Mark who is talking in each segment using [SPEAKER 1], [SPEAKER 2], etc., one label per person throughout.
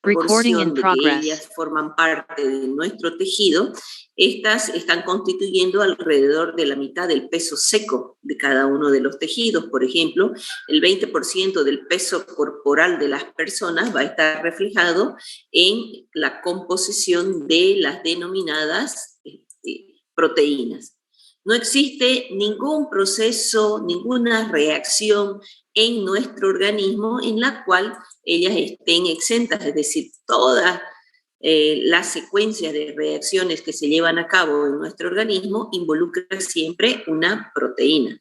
[SPEAKER 1] Recording in
[SPEAKER 2] porción de que
[SPEAKER 1] progress.
[SPEAKER 2] ellas forman parte de nuestro tejido, estas están constituyendo alrededor de la mitad del peso seco de cada uno de los tejidos. Por ejemplo, el 20% del peso corporal de las personas va a estar reflejado en la composición de las denominadas proteínas. No existe ningún proceso, ninguna reacción en nuestro organismo en la cual ellas estén exentas, es decir, todas las secuencias de reacciones que se llevan a cabo en nuestro organismo involucran siempre una proteína.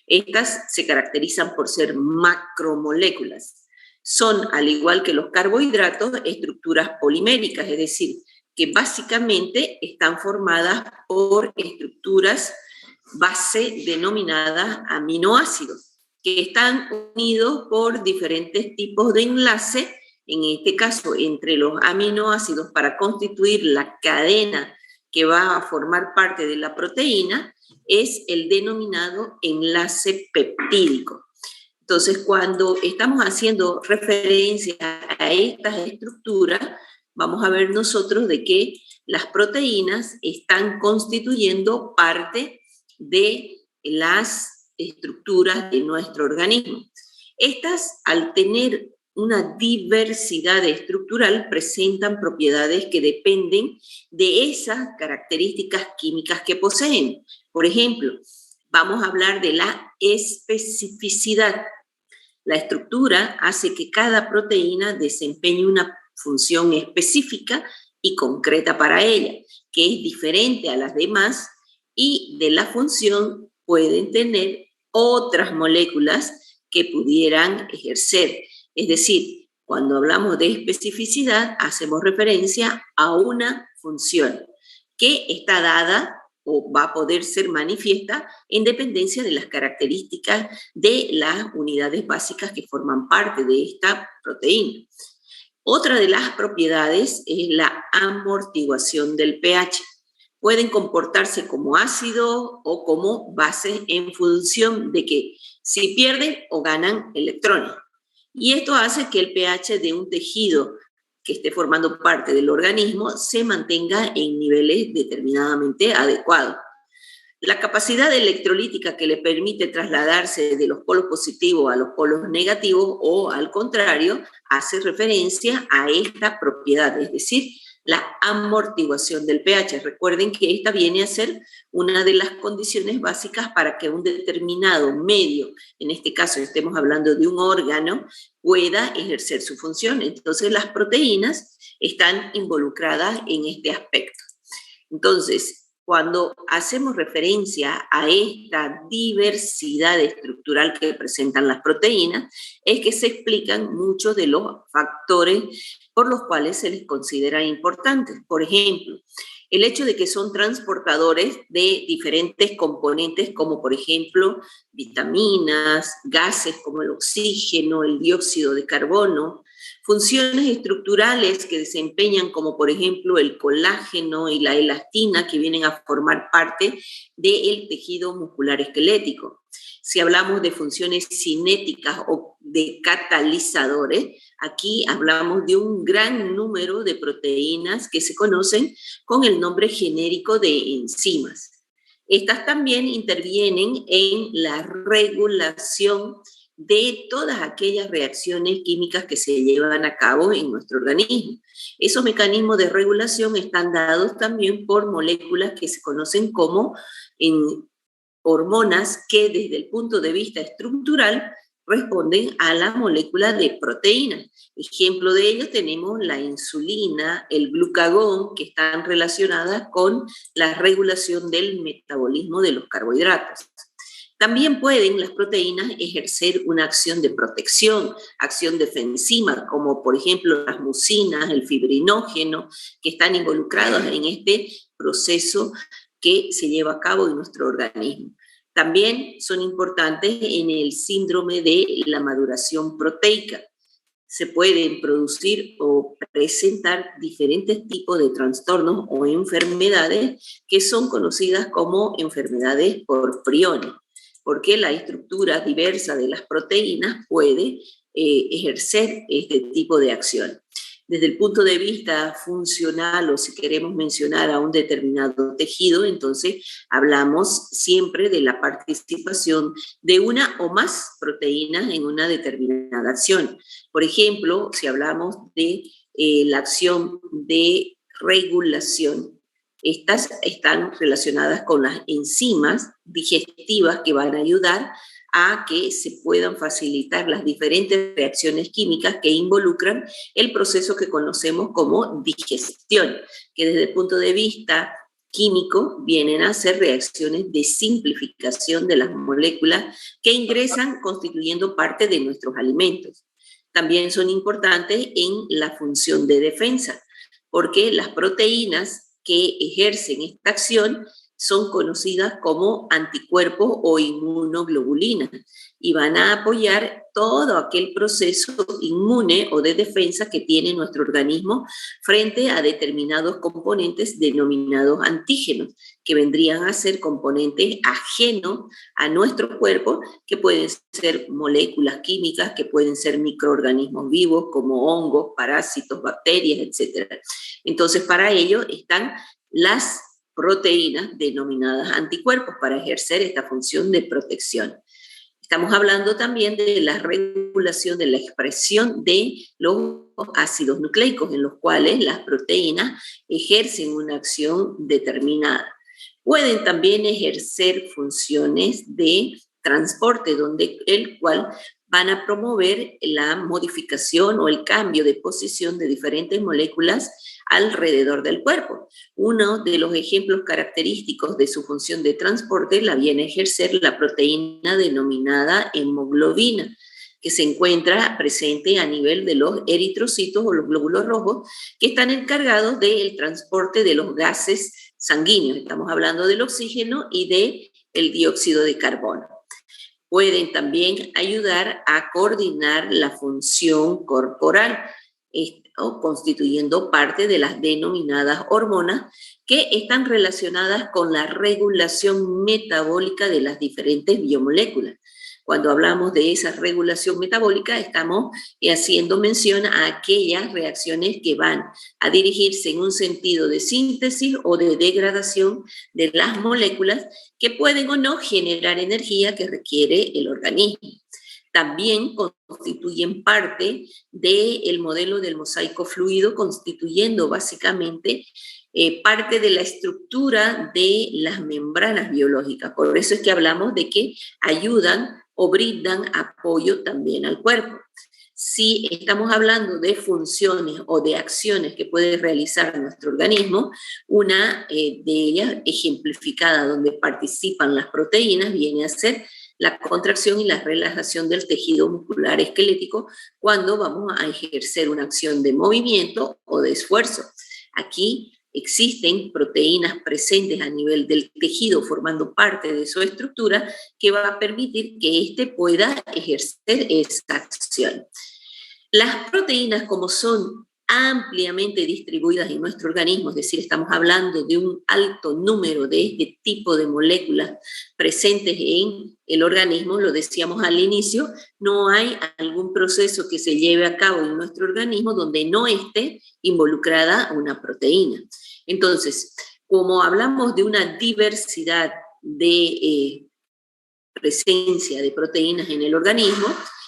[SPEAKER 2] Estas se caracterizan por ser macromoléculas. Son, al igual que los carbohidratos, estructuras poliméricas, es decir, que básicamente están formadas por estructuras base denominadas aminoácidos, que están unidos por diferentes tipos de enlace, en este caso entre los aminoácidos para constituir la cadena que va a formar parte de la proteína, es el denominado enlace peptídico. Entonces, cuando estamos haciendo referencia a estas estructuras, vamos a ver nosotros de que las proteínas están constituyendo parte de las estructuras de nuestro organismo. Estas, al tener una diversidad estructural, presentan propiedades que dependen de esas características químicas que poseen. Por ejemplo, vamos a hablar de la especificidad. La estructura hace que cada proteína desempeñe una función específica y concreta para ella, que es diferente a las demás, y de la función pueden tener otras moléculas que pudieran ejercer. Es decir, cuando hablamos de especificidad, hacemos referencia a una función que está dada o va a poder ser manifiesta en dependencia de las características de las unidades básicas que forman parte de esta proteína. Otra de las propiedades es la amortiguación del pH. Pueden comportarse como ácido o como base en función de que si pierden o ganan electrones. Y esto hace que el pH de un tejido que esté formando parte del organismo se mantenga en niveles determinadamente adecuados. La capacidad electrolítica que le permite trasladarse de los polos positivos a los polos negativos o al contrario, hace referencia a esta propiedad, es decir, la amortiguación del pH. Recuerden que esta viene a ser una de las condiciones básicas para que un determinado medio, en este caso estemos hablando de un órgano, pueda ejercer su función. Entonces las proteínas están involucradas en este aspecto. Entonces, cuando hacemos referencia a esta diversidad estructural que presentan las proteínas, es que se explican muchos de los factores por los cuales se les considera importantes. Por ejemplo, el hecho de que son transportadores de diferentes componentes, como por ejemplo vitaminas, gases como el oxígeno, el dióxido de carbono, funciones estructurales que desempeñan como por ejemplo el colágeno y la elastina que vienen a formar parte del tejido muscular esquelético. Si hablamos de funciones cinéticas o de catalizadores, aquí hablamos de un gran número de proteínas que se conocen con el nombre genérico de enzimas. Estas también intervienen en la regulación de todas aquellas reacciones químicas que se llevan a cabo en nuestro organismo. Esos mecanismos de regulación están dados también por moléculas que se conocen como hormonas que desde el punto de vista estructural responden a la molécula de proteína. Ejemplo de ello tenemos la insulina, el glucagón, que están relacionadas con la regulación del metabolismo de los carbohidratos. También pueden las proteínas ejercer una acción de protección, acción defensiva, como por ejemplo las mucinas, el fibrinógeno, que están involucrados en este proceso que se lleva a cabo en nuestro organismo. También son importantes en el síndrome de la maduración proteica. Se pueden producir o presentar diferentes tipos de trastornos o enfermedades que son conocidas como enfermedades por priones, porque la estructura diversa de las proteínas puede ejercer este tipo de acción. Desde el punto de vista funcional, o si queremos mencionar a un determinado tejido, entonces hablamos siempre de la participación de una o más proteínas en una determinada acción. Por ejemplo, si hablamos de la acción de regulación, estas están relacionadas con las enzimas digestivas que van a ayudar a que se puedan facilitar las diferentes reacciones químicas que involucran el proceso que conocemos como digestión, que desde el punto de vista químico vienen a ser reacciones de simplificación de las moléculas que ingresan constituyendo parte de nuestros alimentos. También son importantes en la función de defensa, porque las proteínas que ejercen esta acción son conocidas como anticuerpos o inmunoglobulinas y van a apoyar todo aquel proceso inmune o de defensa que tiene nuestro organismo frente a determinados componentes denominados antígenos, que vendrían a ser componentes ajenos a nuestro cuerpo, que pueden ser moléculas químicas, que pueden ser microorganismos vivos como hongos, parásitos, bacterias, etc. Entonces, para ello están las proteínas denominadas anticuerpos para ejercer esta función de protección. Estamos hablando también de la regulación de la expresión de los ácidos nucleicos, en los cuales las proteínas ejercen una acción determinada. Pueden también ejercer funciones de transporte, el cual van a promover la modificación o el cambio de posición de diferentes moléculas alrededor del cuerpo. Uno de los ejemplos característicos de su función de transporte la viene a ejercer la proteína denominada hemoglobina, que se encuentra presente a nivel de los eritrocitos o los glóbulos rojos, que están encargados del transporte de los gases sanguíneos. Estamos hablando del oxígeno y del dióxido de carbono. Pueden también ayudar a coordinar la función corporal, constituyendo parte de las denominadas hormonas que están relacionadas con la regulación metabólica de las diferentes biomoléculas. Cuando hablamos de esa regulación metabólica, estamos haciendo mención a aquellas reacciones que van a dirigirse en un sentido de síntesis o de degradación de las moléculas que pueden o no generar energía que requiere el organismo. También constituyen parte del modelo del mosaico fluido, constituyendo básicamente parte de la estructura de las membranas biológicas. Por eso es que hablamos de que ayudan o brindan apoyo también al cuerpo. Si estamos hablando de funciones o de acciones que puede realizar nuestro organismo, una de ellas ejemplificada donde participan las proteínas viene a ser la contracción y la relajación del tejido muscular esquelético cuando vamos a ejercer una acción de movimiento o de esfuerzo. Aquí existen proteínas presentes a nivel del tejido formando parte de su estructura que va a permitir que éste pueda ejercer esa acción. Las proteínas, como son ampliamente distribuidas en nuestro organismo, es decir, estamos hablando de un alto número de este tipo de moléculas presentes en el organismo, lo decíamos al inicio, no hay algún proceso que se lleve a cabo en nuestro organismo donde no esté involucrada una proteína. Entonces, como hablamos de una diversidad de presencia de proteínas en el organismo,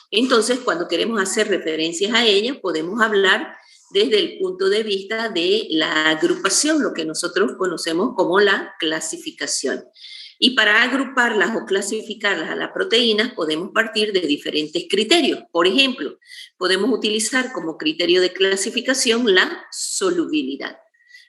[SPEAKER 2] entonces cuando queremos hacer referencias a ellas podemos hablar desde el punto de vista de la agrupación, lo que nosotros conocemos como la clasificación. Y para agruparlas o clasificarlas a las proteínas podemos partir de diferentes criterios. Por ejemplo, podemos utilizar como criterio de clasificación la solubilidad.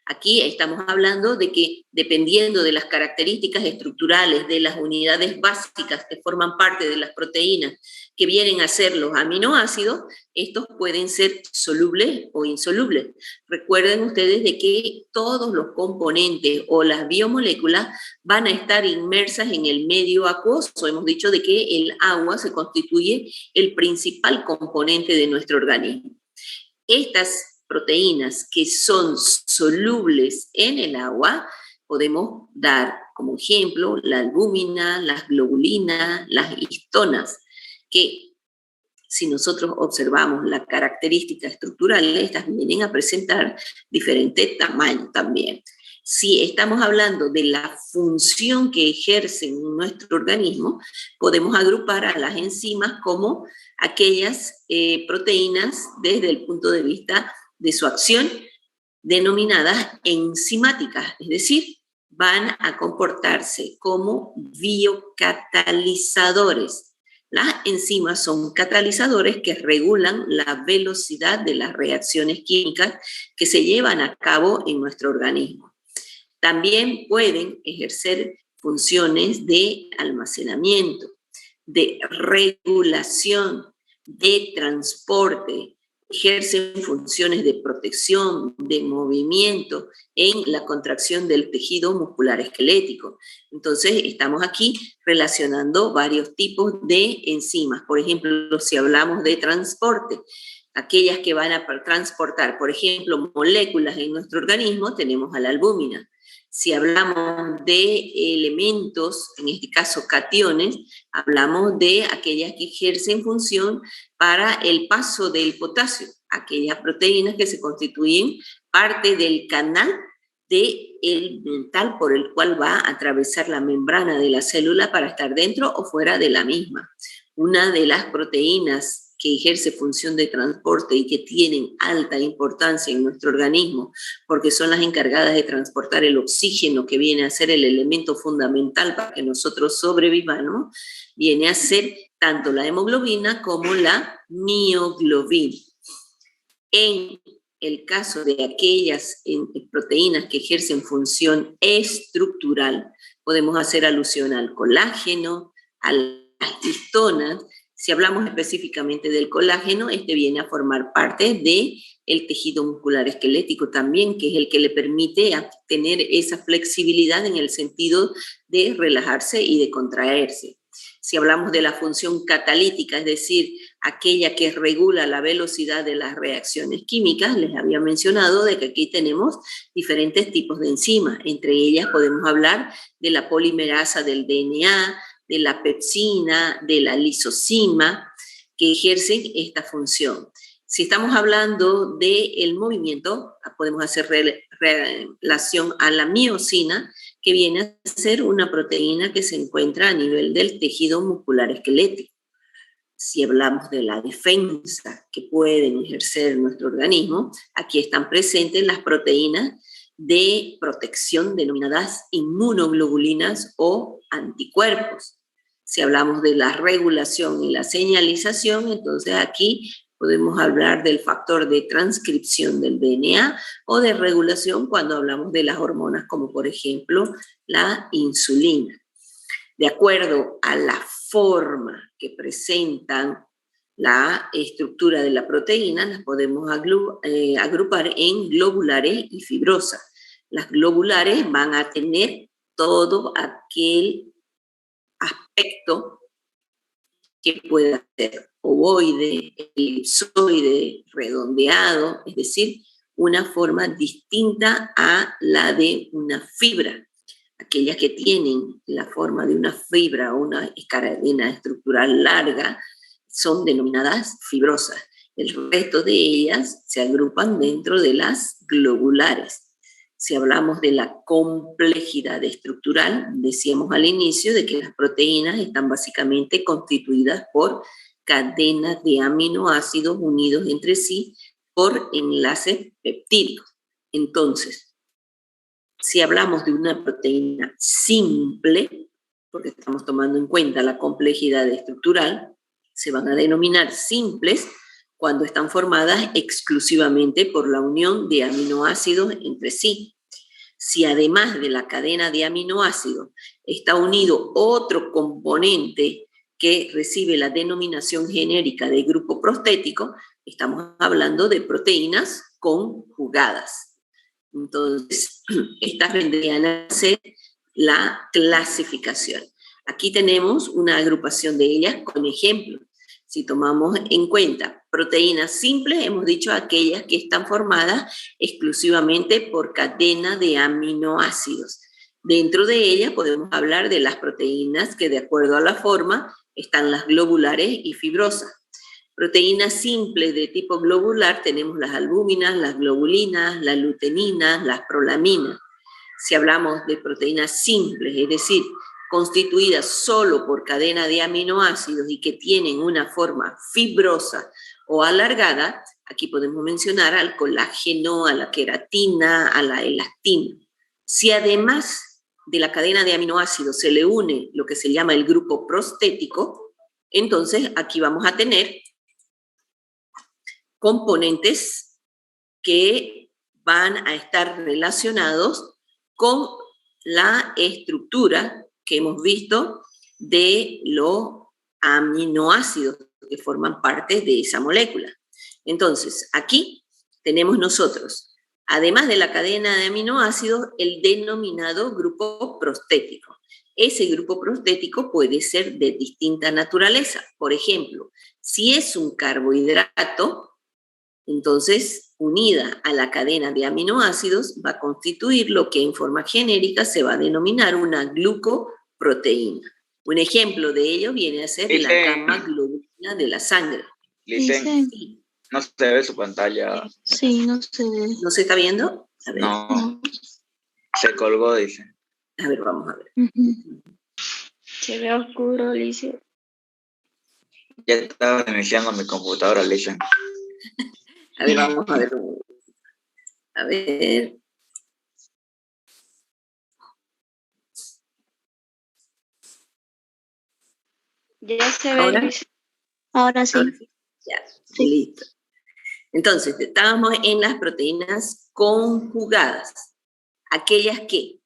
[SPEAKER 2] Aquí estamos hablando de que dependiendo de las características estructurales de las unidades básicas que forman parte de las proteínas que vienen a ser los aminoácidos, estos pueden ser solubles o insolubles. Recuerden ustedes de que todos los componentes o las biomoléculas van a estar inmersas en el medio acuoso. Hemos dicho de que el agua se constituye el principal componente de nuestro organismo. Estas proteínas que son solubles en el agua, podemos dar como ejemplo la albúmina, las globulinas, las histonas, que si nosotros observamos la característica estructural, estas vienen a presentar diferente tamaño también. Si estamos hablando de la función que ejercen en nuestro organismo, podemos agrupar a las enzimas como aquellas proteínas desde el punto de vista de su acción, denominadas enzimáticas, es decir, van a comportarse como biocatalizadores. Las enzimas son catalizadores que regulan la velocidad de las reacciones químicas que se llevan a cabo en nuestro organismo. También pueden ejercer funciones de almacenamiento, de regulación, de transporte, ejercen funciones de protección, de movimiento en la contracción del tejido muscular esquelético. Entonces, estamos aquí relacionando varios tipos de enzimas. Por ejemplo, si hablamos de transporte, aquellas que van a transportar, por ejemplo, moléculas en nuestro organismo, tenemos a la albúmina. Si hablamos de elementos, en este caso cationes, hablamos de aquellas que ejercen función para el paso del potasio, aquellas proteínas que se constituyen parte del canal mental por el cual va a atravesar la membrana de la célula para estar dentro o fuera de la misma. Una de las proteínas que ejerce función de transporte y que tienen alta importancia en nuestro organismo, porque son las encargadas de transportar el oxígeno, que viene a ser el elemento fundamental para que nosotros sobrevivamos, viene a ser tanto la hemoglobina como la mioglobina. En el caso de aquellas proteínas que ejercen función estructural, podemos hacer alusión al colágeno, a las histonas. Si hablamos específicamente del colágeno, este viene a formar parte del tejido muscular esquelético también, que es el que le permite tener esa flexibilidad en el sentido de relajarse y de contraerse. Si hablamos de la función catalítica, es decir, aquella que regula la velocidad de las reacciones químicas, les había mencionado de que aquí tenemos diferentes tipos de enzimas. Entre ellas podemos hablar de la polimerasa del DNA, de la pepsina, de la lisozima, que ejercen esta función. Si estamos hablando del movimiento, podemos hacer relación a la miosina, que viene a ser una proteína que se encuentra a nivel del tejido muscular esquelético. Si hablamos de la defensa que pueden ejercer nuestro organismo, aquí están presentes las proteínas de protección denominadas inmunoglobulinas o anticuerpos. Si hablamos de la regulación y la señalización, entonces aquí podemos hablar del factor de transcripción del DNA o de regulación cuando hablamos de las hormonas, como por ejemplo la insulina. De acuerdo a la forma que presentan la estructura de la proteína, las podemos agrupar en globulares y fibrosas. Las globulares van a tener todo aquel aspecto que pueda ser ovoide, elipsoide, redondeado, es decir, una forma distinta a la de una fibra. Aquellas que tienen la forma de una fibra o una cadena estructural larga son denominadas fibrosas. El resto de ellas se agrupan dentro de las globulares. Si hablamos de la complejidad estructural, decíamos al inicio de que las proteínas están básicamente constituidas por cadenas de aminoácidos unidos entre sí por enlaces peptídicos. Entonces, si hablamos de una proteína simple, porque estamos tomando en cuenta la complejidad estructural, se van a denominar simples cuando están formadas exclusivamente por la unión de aminoácidos entre sí. Si además de la cadena de aminoácidos está unido otro componente que recibe la denominación genérica de grupo prostético, estamos hablando de proteínas conjugadas. Entonces, estas vendrían a ser la clasificación. Aquí tenemos una agrupación de ellas con ejemplos. Si tomamos en cuenta proteínas simples, hemos dicho aquellas que están formadas exclusivamente por cadena de aminoácidos. Dentro de ellas podemos hablar de las proteínas que, de acuerdo a la forma, están las globulares y fibrosas. Proteínas simples de tipo globular tenemos las albúminas, las globulinas, las luteninas, las prolaminas. Si hablamos de proteínas simples, es decir, constituidas solo por cadena de aminoácidos y que tienen una forma fibrosa o alargada, aquí podemos mencionar al colágeno, a la queratina, a la elastina. Si además de la cadena de aminoácidos se le une lo que se llama el grupo prostético, entonces aquí vamos a tener componentes que van a estar relacionados con la estructura que hemos visto de los aminoácidos que forman parte de esa molécula. Entonces, aquí tenemos nosotros, además de la cadena de aminoácidos, el denominado grupo prostético. Ese grupo prostético puede ser de distinta naturaleza. Por ejemplo, si es un carbohidrato, entonces, unida a la cadena de aminoácidos, va a constituir lo que en forma genérica se va a denominar una glucoproteína. Un ejemplo de ello viene a ser la gamma globulina de la sangre.
[SPEAKER 1] Licen, sí. No se ve su pantalla.
[SPEAKER 3] Sí, no se ve.
[SPEAKER 2] ¿No se está viendo? A ver.
[SPEAKER 1] No. Se colgó, dice.
[SPEAKER 2] A ver, vamos a ver.
[SPEAKER 3] Se ve oscuro, Licen.
[SPEAKER 1] Ya estaba iniciando mi computadora, Licen.
[SPEAKER 2] A ver, vamos a ver. A ver.
[SPEAKER 3] Ya se ve. Ahora sí.
[SPEAKER 2] Ya, sí. Listo. Entonces, estábamos en las proteínas conjugadas. Aquellas que,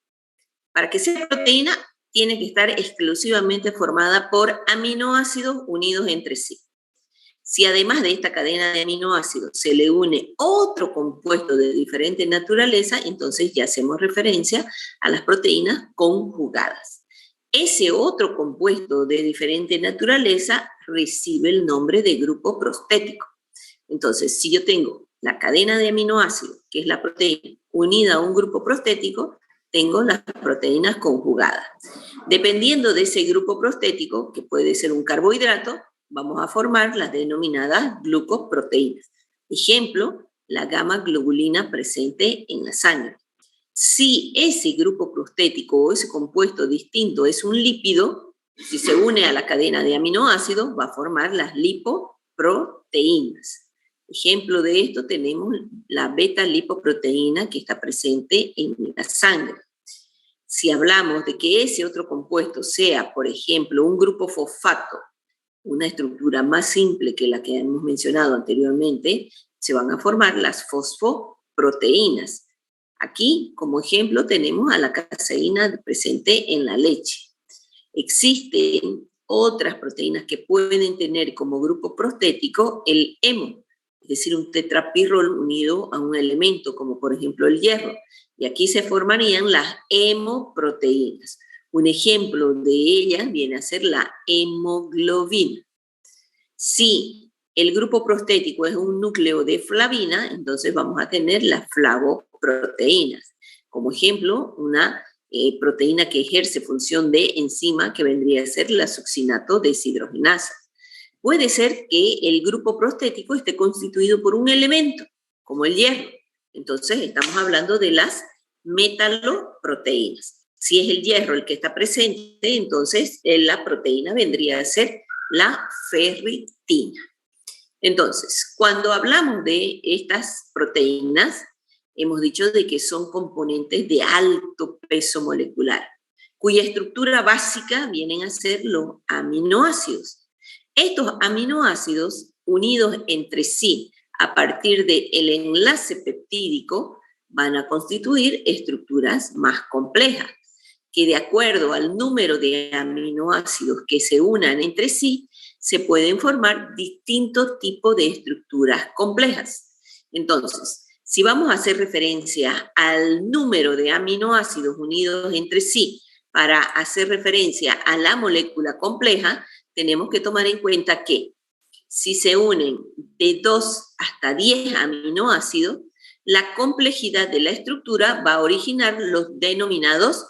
[SPEAKER 2] para que sea proteína, tiene que estar exclusivamente formada por aminoácidos unidos entre sí. Si además de esta cadena de aminoácidos se le une otro compuesto de diferente naturaleza, entonces ya hacemos referencia a las proteínas conjugadas. Ese otro compuesto de diferente naturaleza recibe el nombre de grupo prostético. Entonces, si yo tengo la cadena de aminoácidos, que es la proteína, unida a un grupo prostético, tengo las proteínas conjugadas. Dependiendo de ese grupo prostético, que puede ser un carbohidrato, vamos a formar las denominadas glucoproteínas. Ejemplo, la gamma globulina presente en la sangre. Si ese grupo prostético o ese compuesto distinto es un lípido, si se une a la cadena de aminoácidos, va a formar las lipoproteínas. Ejemplo de esto tenemos la beta-lipoproteína que está presente en la sangre. Si hablamos de que ese otro compuesto sea, por ejemplo, un grupo fosfato, una estructura más simple que la que hemos mencionado anteriormente, se van a formar las fosfoproteínas. Aquí, como ejemplo, tenemos a la caseína presente en la leche. Existen otras proteínas que pueden tener como grupo prostético el hemo, es decir, un tetrapirrol unido a un elemento, como por ejemplo el hierro. Y aquí se formarían las hemoproteínas. Un ejemplo de ellas viene a ser la hemoglobina. Si el grupo prostético es un núcleo de flavina, entonces vamos a tener las flavoproteínas. Como ejemplo, una proteína que ejerce función de enzima que vendría a ser la succinato deshidrogenasa. Puede ser que el grupo prostético esté constituido por un elemento, como el hierro. Entonces estamos hablando de las metaloproteínas. Si es el hierro el que está presente, entonces la proteína vendría a ser la ferritina. Entonces, cuando hablamos de estas proteínas, hemos dicho de que son componentes de alto peso molecular, cuya estructura básica vienen a ser los aminoácidos. Estos aminoácidos, unidos entre sí a partir del enlace peptídico, van a constituir estructuras más complejas, que de acuerdo al número de aminoácidos que se unan entre sí, se pueden formar distintos tipos de estructuras complejas. Entonces, si vamos a hacer referencia al número de aminoácidos unidos entre sí para hacer referencia a la molécula compleja, tenemos que tomar en cuenta que si se unen de 2 hasta 10 aminoácidos, la complejidad de la estructura va a originar los denominados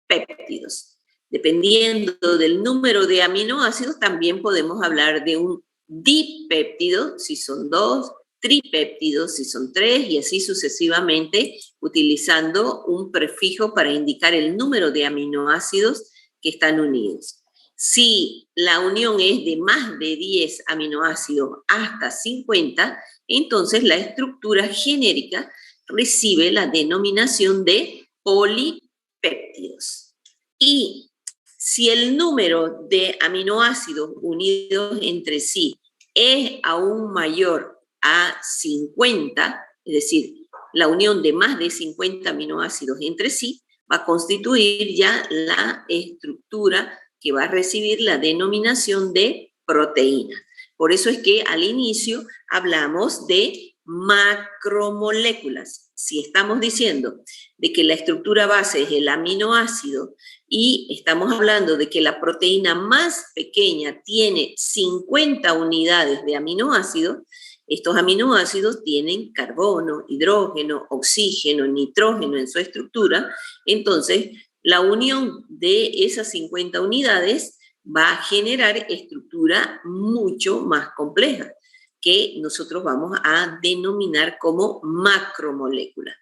[SPEAKER 2] péptidos. Dependiendo del número de aminoácidos, también podemos hablar de un dipéptidos, si son 2, tripéptidos, si son 3, y así sucesivamente, utilizando un prefijo para indicar el número de aminoácidos que están unidos. Si la unión es de más de 10 aminoácidos hasta 50, entonces la estructura genérica recibe la denominación de polipéptidos. Y si el número de aminoácidos unidos entre sí es aún mayor a 50, es decir, la unión de más de 50 aminoácidos entre sí, va a constituir ya la estructura que va a recibir la denominación de proteína. Por eso es que al inicio hablamos de macromoléculas. Si estamos diciendo de que la estructura base es el aminoácido y estamos hablando de que la proteína más pequeña tiene 50 unidades de aminoácidos, estos aminoácidos tienen carbono, hidrógeno, oxígeno, nitrógeno en su estructura. Entonces, la unión de esas 50 unidades va a generar estructura mucho más compleja, que nosotros vamos a denominar como macromoléculas.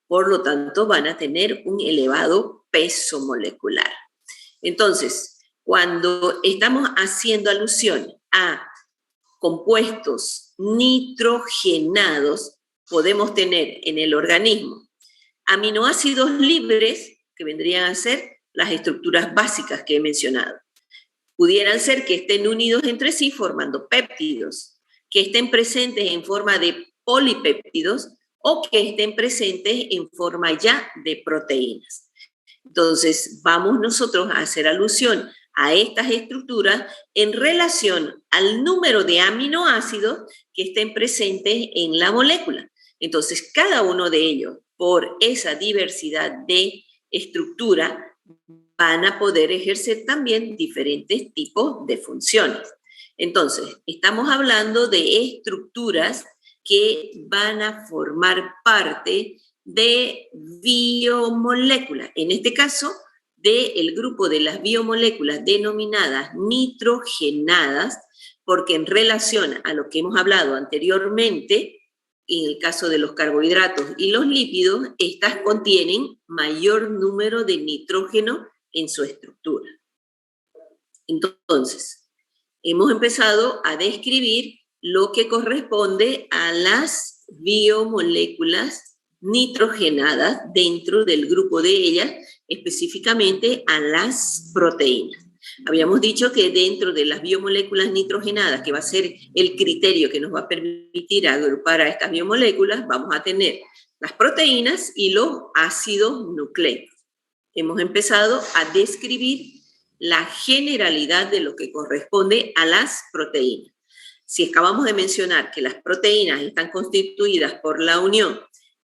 [SPEAKER 2] Por lo tanto, van a tener un elevado peso molecular. Entonces, cuando estamos haciendo alusión a compuestos nitrogenados, podemos tener en el organismo aminoácidos libres, que vendrían a ser las estructuras básicas que he mencionado. Pudieran ser que estén unidos entre sí formando péptidos, que estén presentes en forma de polipéptidos o que estén presentes en forma ya de proteínas. Entonces, vamos nosotros a hacer alusión a estas estructuras en relación al número de aminoácidos que estén presentes en la molécula. Entonces, cada uno de ellos, por esa diversidad de estructura, van a poder ejercer también diferentes tipos de funciones. Entonces, estamos hablando de estructuras que van a formar parte de biomoléculas. En este caso, del grupo de las biomoléculas denominadas nitrogenadas, porque en relación a lo que hemos hablado anteriormente, en el caso de los carbohidratos y los lípidos, estas contienen mayor número de nitrógeno en su estructura. Entonces, hemos empezado a describir lo que corresponde a las biomoléculas nitrogenadas dentro del grupo de ellas, específicamente a las proteínas. Habíamos dicho que dentro de las biomoléculas nitrogenadas, que va a ser el criterio que nos va a permitir agrupar a estas biomoléculas, vamos a tener las proteínas y los ácidos nucleicos. Hemos empezado a describir la generalidad de lo que corresponde a las proteínas. Si acabamos de mencionar que las proteínas están constituidas por la unión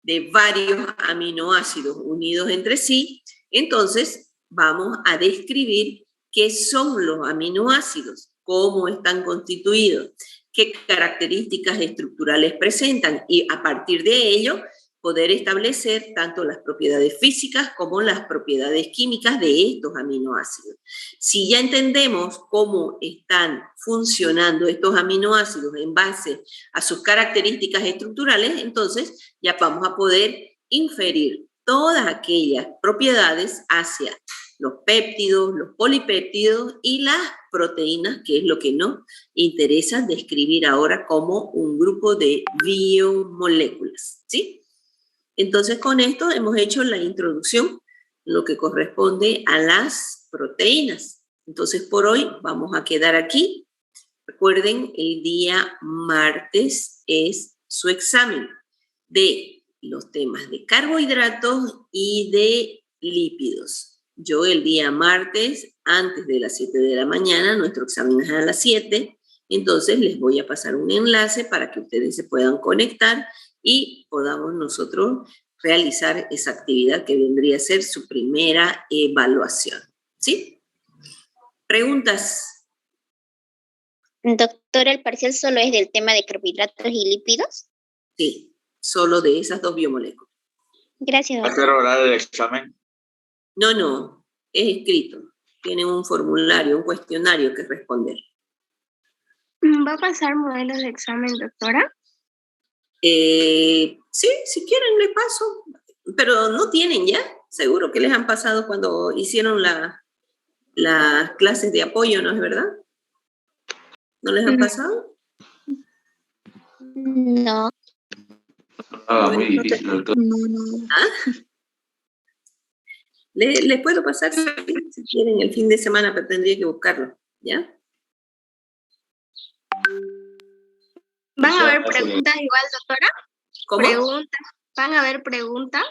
[SPEAKER 2] de varios aminoácidos unidos entre sí, entonces vamos a describir qué son los aminoácidos, cómo están constituidos, qué características estructurales presentan y a partir de ello poder establecer tanto las propiedades físicas como las propiedades químicas de estos aminoácidos. Si ya entendemos cómo están funcionando estos aminoácidos en base a sus características estructurales, entonces ya vamos a poder inferir todas aquellas propiedades hacia los péptidos, los polipéptidos y las proteínas, que es lo que nos interesa describir ahora como un grupo de biomoléculas, ¿sí? Entonces, con esto hemos hecho la introducción, lo que corresponde a las proteínas. Entonces, por hoy vamos a quedar aquí. Recuerden, el día martes es su examen de los temas de carbohidratos y de lípidos. Yo el día martes, antes de las 7 de la mañana, nuestro examen es a las 7, entonces les voy a pasar un enlace para que ustedes se puedan conectar y podamos nosotros realizar esa actividad que vendría a ser su primera evaluación. ¿Sí? ¿Preguntas?
[SPEAKER 3] Doctora, ¿el parcial solo es del tema de carbohidratos y lípidos?
[SPEAKER 2] Sí, solo de esas dos biomoléculas.
[SPEAKER 3] Gracias, doctora.
[SPEAKER 1] ¿Va a ser oral el examen?
[SPEAKER 2] No, es escrito. Tienen un formulario, un cuestionario que responder.
[SPEAKER 3] ¿Va a pasar modelos de examen, doctora?
[SPEAKER 2] Sí, si quieren les paso, pero no tienen ya, seguro que les han pasado cuando hicieron las clases de apoyo, ¿no es verdad? ¿No les han pasado?
[SPEAKER 3] No.
[SPEAKER 1] Muy difícil, doctor.
[SPEAKER 3] No.
[SPEAKER 2] ¿Ah? Les puedo pasar si quieren el fin de semana, pero tendría que buscarlo, ¿ya?
[SPEAKER 3] ¿Van a haber preguntas igual, doctora?
[SPEAKER 2] ¿Cómo?
[SPEAKER 3] ¿Preguntas? ¿Van a haber preguntas?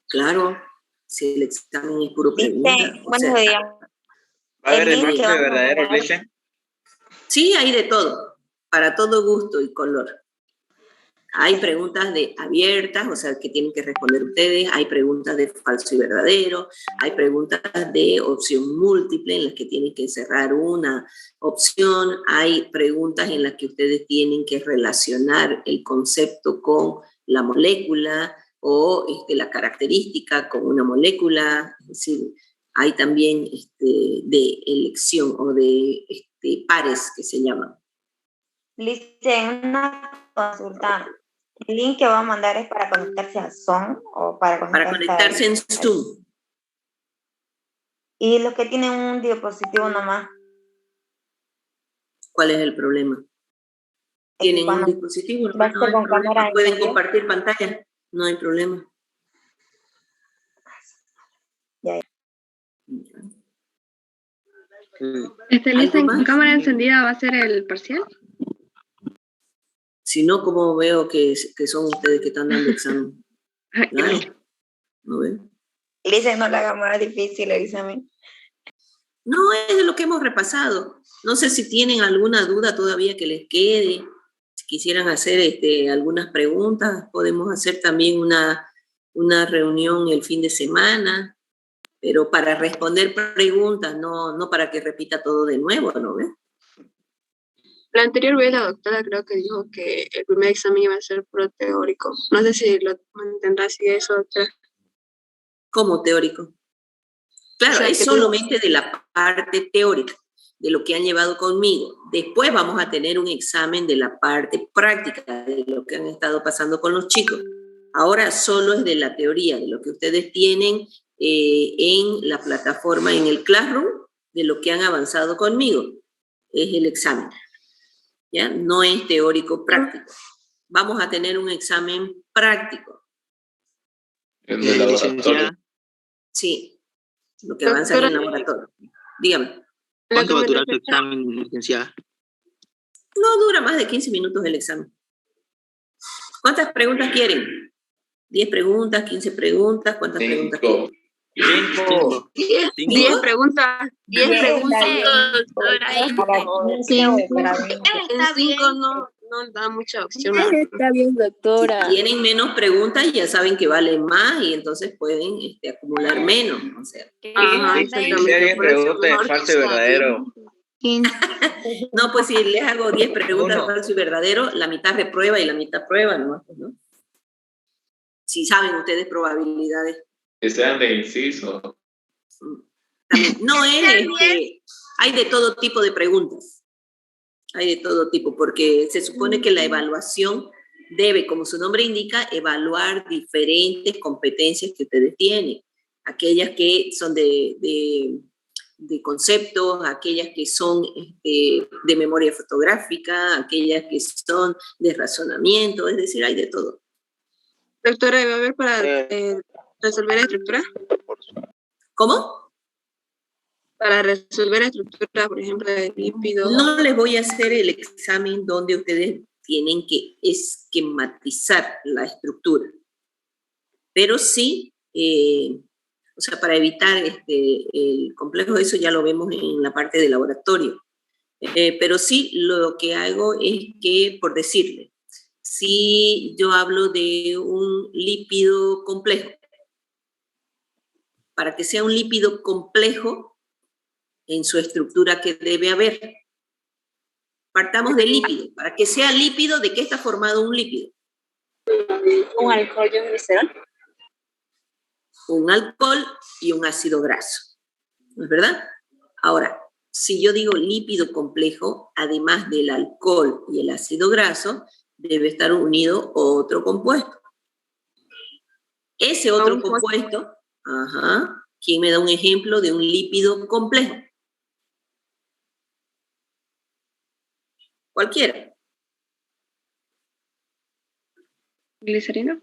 [SPEAKER 2] Claro, si el examen es puro pregunta.
[SPEAKER 4] Buenos días.
[SPEAKER 1] ¿Va a haber el falso y verdadero, Glecia?
[SPEAKER 2] Sí, hay de todo, para todo gusto y color. Hay preguntas abiertas, o sea, que tienen que responder ustedes. Hay preguntas de falso y verdadero. Hay preguntas de opción múltiple en las que tienen que cerrar una opción. Hay preguntas en las que ustedes tienen que relacionar el concepto con la molécula o la característica con una molécula. Es decir, hay también de elección o de pares que se llaman.
[SPEAKER 4] Lice, una consulta. ¿El link que va a mandar es para conectarse a Zoom o para
[SPEAKER 2] conectarse en Zoom?
[SPEAKER 4] Y los que tienen un diapositivo nomás.
[SPEAKER 2] ¿Cuál es el problema? ¿Tienen un dispositivo?
[SPEAKER 4] Va a ser con cámara.
[SPEAKER 2] ¿Pueden compartir pantalla? No hay problema.
[SPEAKER 4] Ya.
[SPEAKER 5] Lice, ¿con cámara encendida va a ser el parcial?
[SPEAKER 2] Si no, ¿cómo veo que son ustedes que están dando examen? Claro. ¿No ven?
[SPEAKER 4] Lice, no le haga más difícil el examen.
[SPEAKER 2] No, es de lo que hemos repasado. No sé si tienen alguna duda todavía que les quede. Si quisieran hacer algunas preguntas, podemos hacer también una reunión el fin de semana, pero para responder preguntas, no para que repita todo de nuevo, ¿no ves?
[SPEAKER 5] La anterior vez la doctora creo que dijo que el primer examen iba a ser puro teórico. No sé si lo mantendrá así eso, doctora.
[SPEAKER 2] ¿Cómo teórico? Claro, o sea, es solamente de la parte teórica, de lo que han llevado conmigo. Después vamos a tener un examen de la parte práctica, de lo que han estado pasando con los chicos. Ahora solo es de la teoría, de lo que ustedes tienen en la plataforma, en el Classroom, de lo que han avanzado conmigo. Es el examen. ¿Ya? No es teórico práctico. Vamos a tener un examen práctico.
[SPEAKER 1] ¿El de laboratorio?
[SPEAKER 2] Sí, lo que avanza en el laboratorio. Dígame.
[SPEAKER 6] ¿Cuánto va a durar tu examen, licenciada?
[SPEAKER 2] No dura más de 15 minutos el examen. ¿Cuántas preguntas quieren? ¿10 preguntas, 15 preguntas? ¿Cuántas preguntas quieren?
[SPEAKER 5] 5. 10 preguntas. 10 preguntas, doctora. En 5 no da mucha opción.
[SPEAKER 7] Está bien, doctora.
[SPEAKER 2] Si tienen menos preguntas, ya saben que valen más y entonces pueden acumular menos. O sea.
[SPEAKER 5] Ajá, exactamente.
[SPEAKER 1] Preguntas de falso y verdadero.
[SPEAKER 2] No, pues si les hago 10 preguntas de falso y verdadero, la mitad reprueba y la mitad prueba, ¿no? Si saben ustedes probabilidades.
[SPEAKER 1] Que sean de inciso.
[SPEAKER 2] También, no es hay de todo tipo de preguntas. Hay de todo tipo, porque se supone que la evaluación debe, como su nombre indica, evaluar diferentes competencias que ustedes tienen. Aquellas que son de conceptos, aquellas que son de memoria fotográfica, aquellas que son de razonamiento, es decir, hay de todo.
[SPEAKER 5] Doctora, ¿va a haber para resolver la estructura?
[SPEAKER 2] ¿Cómo?
[SPEAKER 5] Para resolver la estructura, por ejemplo, de lípidos.
[SPEAKER 2] No les voy a hacer el examen donde ustedes tienen que esquematizar la estructura, pero sí, o sea, para evitar el complejo, eso ya lo vemos en la parte de laboratorio. Pero sí, lo que hago es que, por decirle, si yo hablo de un lípido complejo, para que sea un lípido complejo en su estructura que debe haber, partamos del lípido. Para que sea lípido, ¿de qué está formado un lípido?
[SPEAKER 7] Un alcohol y un glicerol.
[SPEAKER 2] Un alcohol y un ácido graso, ¿no es verdad? Ahora, si yo digo lípido complejo, además del alcohol y el ácido graso, debe estar unido otro compuesto. Ese otro compuesto, ¿quién me da un ejemplo de un lípido complejo? Cualquiera.
[SPEAKER 5] ¿Glicerina?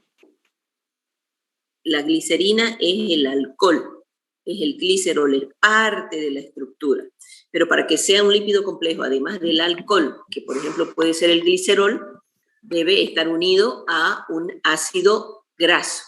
[SPEAKER 2] La glicerina es el alcohol, es el glicerol, es parte de la estructura. Pero para que sea un lípido complejo, además del alcohol, que por ejemplo puede ser el glicerol, debe estar unido a un ácido graso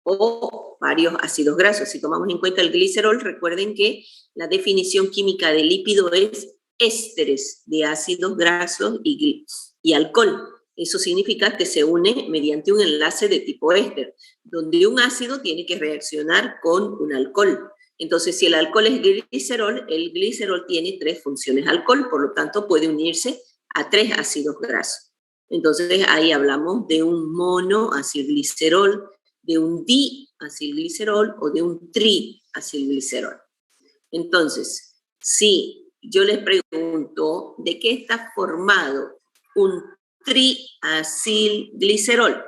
[SPEAKER 2] o varios ácidos grasos. Si tomamos en cuenta el glicerol, recuerden que la definición química de lípido es ésteres de ácidos grasos y alcohol. Eso significa que se une mediante un enlace de tipo éster, donde un ácido tiene que reaccionar con un alcohol. Entonces, si el alcohol es glicerol, el glicerol tiene 3 funciones alcohol, por lo tanto puede unirse a 3 ácidos grasos. Entonces, ahí hablamos de un monoacilglicerol, de un diacilglicerol o de un triacilglicerol. Entonces, si yo les pregunto de qué está formado un triacilglicerol,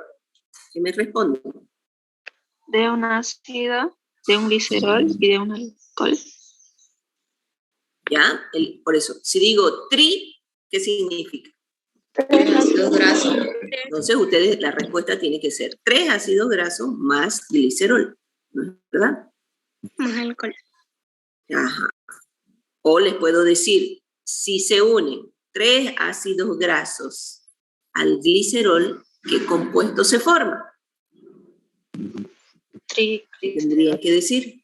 [SPEAKER 2] ¿qué me responden?
[SPEAKER 5] De un ácido, de un glicerol y de un alcohol.
[SPEAKER 2] ¿Ya? Por eso, si digo tri, ¿qué significa?
[SPEAKER 8] 3 ácidos grasos.
[SPEAKER 2] Entonces, ustedes, la respuesta tiene que ser 3 ácidos grasos más glicerol, ¿no es verdad?
[SPEAKER 3] Más alcohol.
[SPEAKER 2] Ajá. O les puedo decir, si se unen 3 ácidos grasos al glicerol, ¿qué compuesto se forma? Tendría que decir.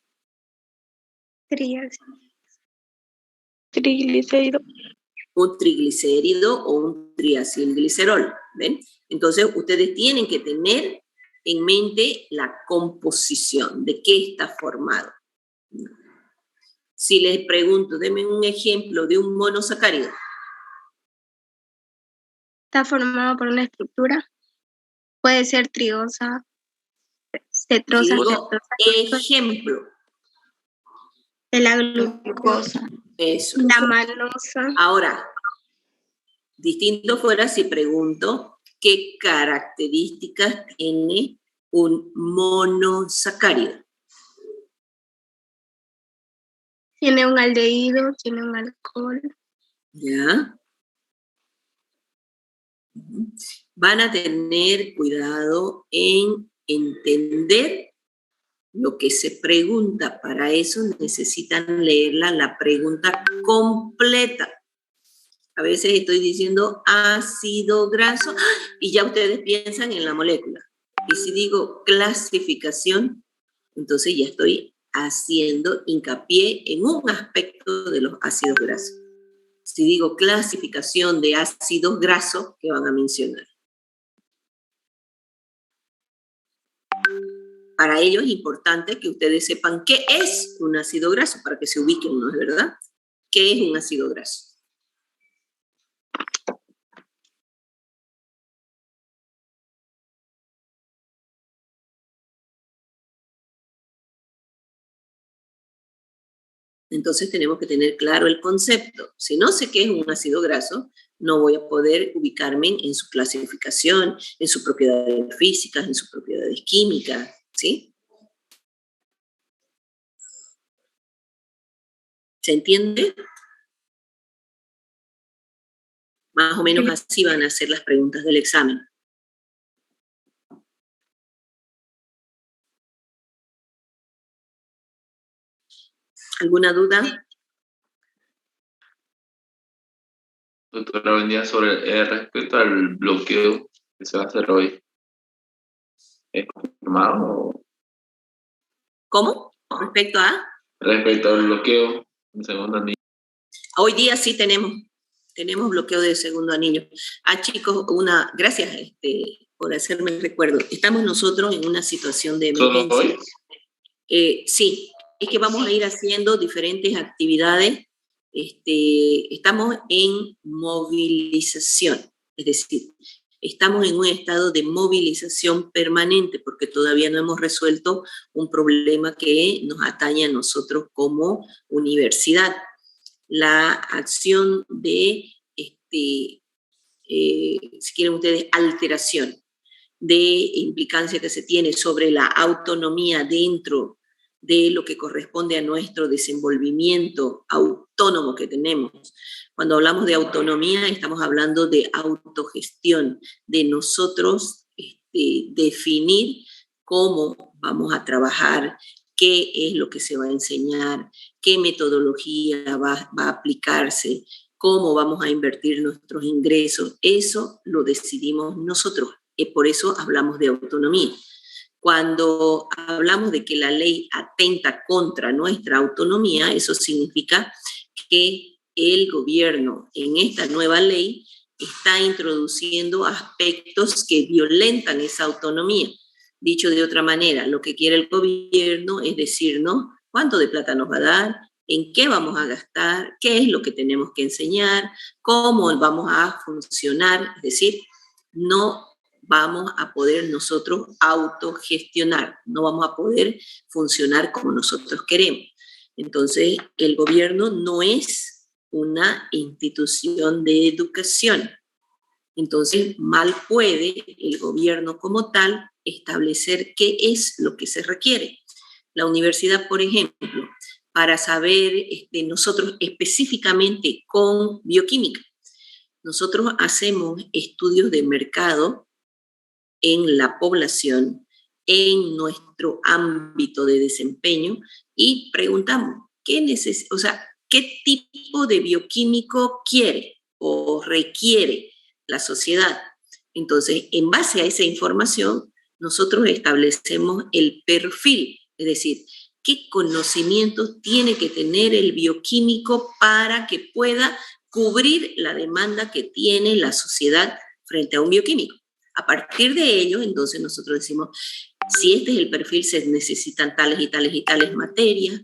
[SPEAKER 5] Triglicérido.
[SPEAKER 2] Un triglicérido o un triacilglicerol, ¿ven? Entonces, ustedes tienen que tener en mente la composición, de qué está formado. Si les pregunto, denme un ejemplo de un monosacárido.
[SPEAKER 3] Está formado por una estructura. Puede ser triosa, cetrosa,
[SPEAKER 2] Digo, ejemplo.
[SPEAKER 3] la glucosa,
[SPEAKER 2] Eso.
[SPEAKER 3] la malosa.
[SPEAKER 2] Ahora, distinto fuera si pregunto qué características tiene un monosacárido.
[SPEAKER 3] Tiene un aldehído, tiene un alcohol.
[SPEAKER 2] ¿Ya? Van a tener cuidado en entender lo que se pregunta. Para eso necesitan leerla la pregunta completa. A veces estoy diciendo ácido graso y ya ustedes piensan en la molécula. Y si digo clasificación, entonces ya estoy haciendo hincapié en un aspecto de los ácidos grasos. Si digo clasificación de ácidos grasos, ¿qué van a mencionar? Para ello es importante que ustedes sepan qué es un ácido graso, para que se ubiquen, ¿no es verdad? ¿Qué es un ácido graso? Entonces tenemos que tener claro el concepto. Si no sé qué es un ácido graso, no voy a poder ubicarme en su clasificación, en sus propiedades físicas, en sus propiedades químicas, ¿sí? ¿Se entiende? Más o menos así van a ser las preguntas del examen. ¿Alguna duda?
[SPEAKER 9] Doctora, buen día. Respecto al bloqueo que se va a hacer hoy, ¿es confirmado?
[SPEAKER 2] ¿Cómo? ¿Respecto a?
[SPEAKER 9] Respecto al bloqueo en segundo anillo.
[SPEAKER 2] Hoy día sí tenemos bloqueo de segundo anillo. Chicos, gracias por hacerme el recuerdo. Estamos nosotros en una situación de emergencia.
[SPEAKER 9] ¿Solo hoy?
[SPEAKER 2] Sí, es que vamos a ir haciendo diferentes actividades. Estamos en movilización, es decir, estamos en un estado de movilización permanente porque todavía no hemos resuelto un problema que nos atañe a nosotros como universidad. la acción de, si quieren ustedes, alteración de implicancia que se tiene sobre la autonomía dentro de lo que corresponde a nuestro desenvolvimiento autónomo que tenemos. Cuando hablamos de autonomía, estamos hablando de autogestión, de nosotros definir cómo vamos a trabajar, qué es lo que se va a enseñar, qué metodología va a aplicarse, cómo vamos a invertir nuestros ingresos. Eso lo decidimos nosotros. Por eso hablamos de autonomía. Cuando hablamos de que la ley atenta contra nuestra autonomía, eso significa que el gobierno en esta nueva ley está introduciendo aspectos que violentan esa autonomía. Dicho de otra manera, lo que quiere el gobierno es decirnos cuánto de plata nos va a dar, en qué vamos a gastar, qué es lo que tenemos que enseñar, cómo vamos a funcionar, es decir, no vamos a poder nosotros autogestionar, no vamos a poder funcionar como nosotros queremos. Entonces, el gobierno no es una institución de educación. Entonces, mal puede el gobierno como tal establecer qué es lo que se requiere. La universidad, por ejemplo, para saber nosotros específicamente con bioquímica, nosotros hacemos estudios de mercado en la población, en nuestro ámbito de desempeño, y preguntamos, ¿qué tipo de bioquímico quiere o requiere la sociedad? Entonces, en base a esa información, nosotros establecemos el perfil, es decir, qué conocimientos tiene que tener el bioquímico para que pueda cubrir la demanda que tiene la sociedad frente a un bioquímico. A partir de ello, entonces nosotros decimos, si este es el perfil, se necesitan tales y tales y tales materias,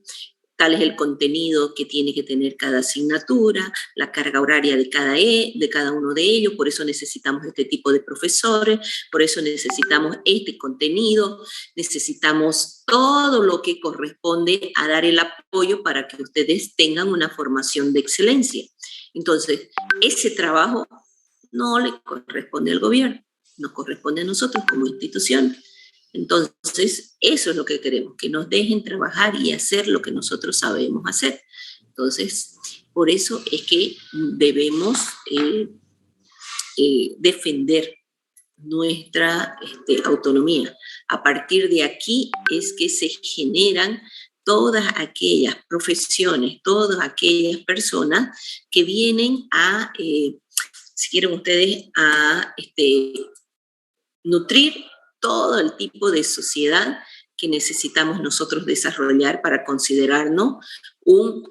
[SPEAKER 2] tal es el contenido que tiene que tener cada asignatura, la carga horaria de cada uno de ellos, por eso necesitamos este tipo de profesores, por eso necesitamos este contenido, necesitamos todo lo que corresponde a dar el apoyo para que ustedes tengan una formación de excelencia. Entonces, ese trabajo no le corresponde al gobierno, nos corresponde a nosotros como institución. Entonces, eso es lo que queremos, que nos dejen trabajar y hacer lo que nosotros sabemos hacer. Entonces, por eso es que debemos defender nuestra autonomía. A partir de aquí es que se generan todas aquellas profesiones, todas aquellas personas que vienen a, si quieren ustedes, a nutrir todo el tipo de sociedad que necesitamos nosotros desarrollar para considerarnos un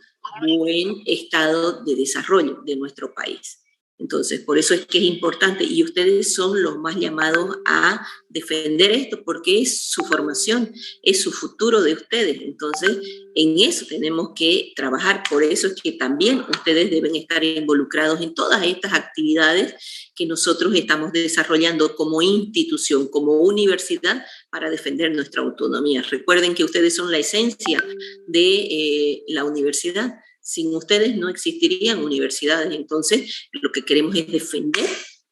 [SPEAKER 2] buen estado de desarrollo de nuestro país. Entonces, por eso es que es importante, y ustedes son los más llamados a defender esto, porque es su formación, es su futuro de ustedes. Entonces, en eso tenemos que trabajar. Por eso es que también ustedes deben estar involucrados en todas estas actividades que nosotros estamos desarrollando como institución, como universidad, para defender nuestra autonomía. Recuerden que ustedes son la esencia de la universidad. Sin ustedes no existirían universidades. Entonces, lo que queremos es defender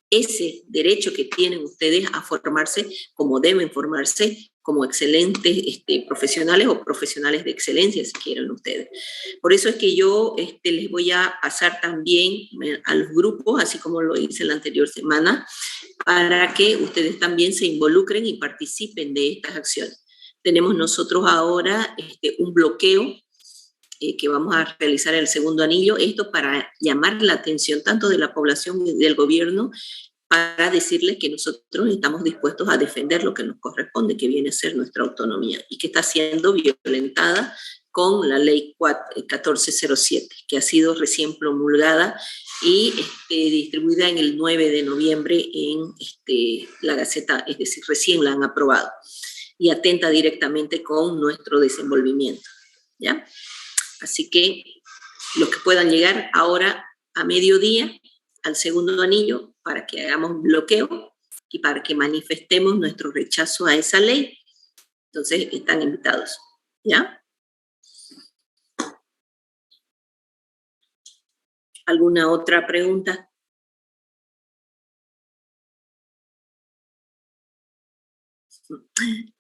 [SPEAKER 2] ese derecho que tienen ustedes a formarse como deben formarse, como excelentes profesionales o profesionales de excelencia, si quieren ustedes. Por eso es que yo les voy a pasar también a los grupos, así como lo hice la anterior semana, para que ustedes también se involucren y participen de estas acciones. Tenemos nosotros ahora un bloqueo que vamos a realizar el segundo anillo, esto para llamar la atención tanto de la población y del gobierno, para decirles que nosotros estamos dispuestos a defender lo que nos corresponde, que viene a ser nuestra autonomía, y que está siendo violentada con la ley 1407, que ha sido recién promulgada y distribuida en el 9 de noviembre en la Gaceta, es decir, recién la han aprobado, y atenta directamente con nuestro desenvolvimiento, ¿ya? Así que los que puedan llegar ahora a mediodía al segundo anillo para que hagamos bloqueo y para que manifestemos nuestro rechazo a esa ley, entonces están invitados, ¿ya? ¿Alguna otra pregunta?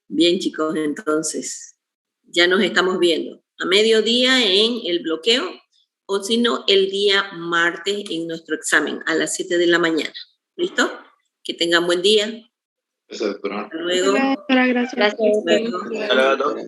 [SPEAKER 2] Bien, chicos, entonces, ya nos estamos viendo a mediodía en el bloqueo, o si no, el día martes en nuestro examen, a las 7 de la mañana. ¿Listo? Que tengan buen día.
[SPEAKER 9] Eso, doctora.
[SPEAKER 2] Hasta luego.
[SPEAKER 3] Gracias.
[SPEAKER 4] Gracias.
[SPEAKER 2] Hasta luego.
[SPEAKER 6] Hasta luego.